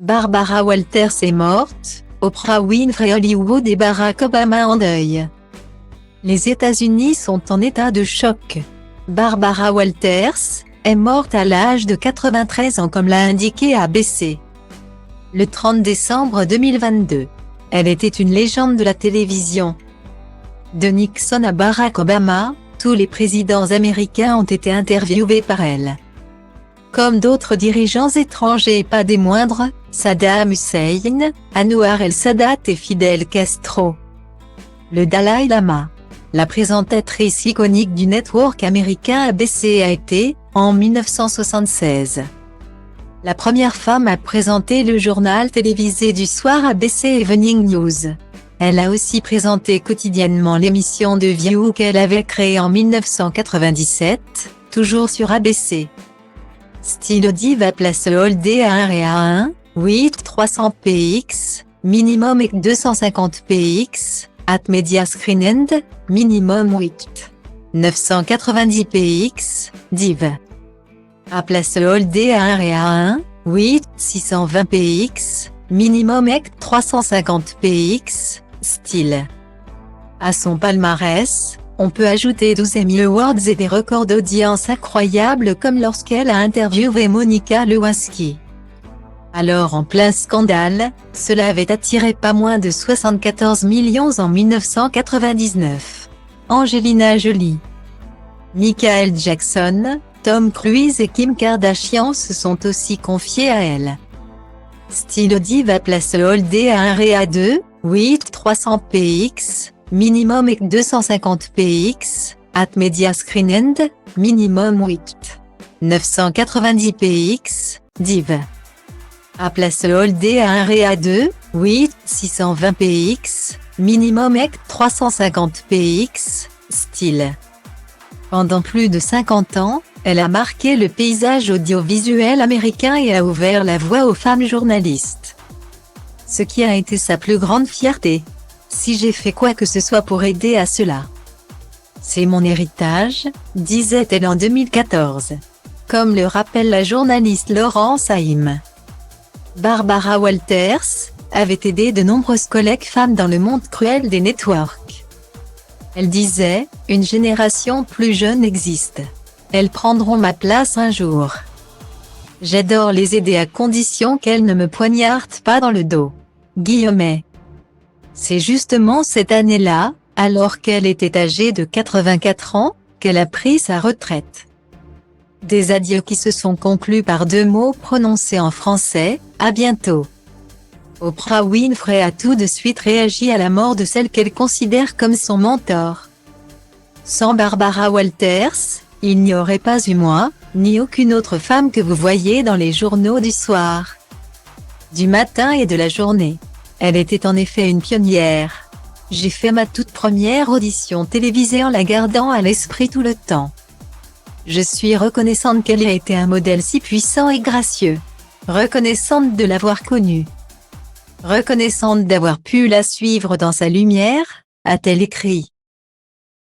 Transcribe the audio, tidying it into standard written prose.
Barbara Walters est morte, Oprah Winfrey Hollywood et Barack Obama en deuil. Les États-Unis sont en état de choc. Barbara Walters est morte à l'âge de 93 ans comme l'a indiqué ABC. Le 30 décembre 2022. Elle était une légende de la télévision. De Nixon à Barack Obama, tous les présidents américains ont été interviewés par elle. Comme d'autres dirigeants étrangers et pas des moindres, Saddam Hussein, Anwar el-Sadat et Fidel Castro. Le Dalai Lama. La présentatrice iconique du network américain ABC a été, en 1976, la première femme à présenter le journal télévisé du soir ABC Evening News. Elle a aussi présenté quotidiennement l'émission The View qu'elle avait créée en 1997, toujours sur ABC. Style Diva Place Holdé à 1 et à 1, 8 300 px, minimum et 250 px, at Media Screen End, minimum 8 990 px, div. À Place Holdé à 1 et à 1, 8 620 px, minimum et 350 px, style. À son palmarès, on peut ajouter 12 Emmy Awards et des records d'audience incroyables comme lorsqu'elle a interviewé Monica Lewinsky. Alors en plein scandale, cela avait attiré pas moins de 74 millions en 1999. Angelina Jolie, Michael Jackson, Tom Cruise et Kim Kardashian se sont aussi confiés à elle. Style Diva Place Holdé à 1 et à 2, 8 300 px, minimum et 250 px, at Media Screen End, minimum 8 990 px, div. À Place Holdé à 1 et à 2, 8 620 px, minimum et 350 px, style. Pendant plus de 50 ans, elle a marqué le paysage audiovisuel américain et a ouvert la voie aux femmes journalistes. Ce qui a été sa plus grande fierté. Si j'ai fait quoi que ce soit pour aider à cela, c'est mon héritage, disait-elle en 2014. Comme le rappelle la journaliste Laurence Haïm. Barbara Walters avait aidé de nombreuses collègues femmes dans le monde cruel des networks. Elle disait, « Une génération plus jeune existe. Elles prendront ma place un jour. J'adore les aider à condition qu'elles ne me poignardent pas dans le dos. » Guillemets. C'est justement cette année-là, alors qu'elle était âgée de 84 ans, qu'elle a pris sa retraite. Des adieux qui se sont conclus par 2 mots prononcés en français, « à bientôt ». Oprah Winfrey a tout de suite réagi à la mort de celle qu'elle considère comme son mentor. Sans Barbara Walters, il n'y aurait pas eu moi, ni aucune autre femme que vous voyez dans les journaux du soir, du matin et de la journée. Elle était en effet une pionnière. J'ai fait ma toute première audition télévisée en la gardant à l'esprit tout le temps. Je suis reconnaissante qu'elle ait été un modèle si puissant et gracieux. Reconnaissante de l'avoir connue. Reconnaissante d'avoir pu la suivre dans sa lumière, a-t-elle écrit.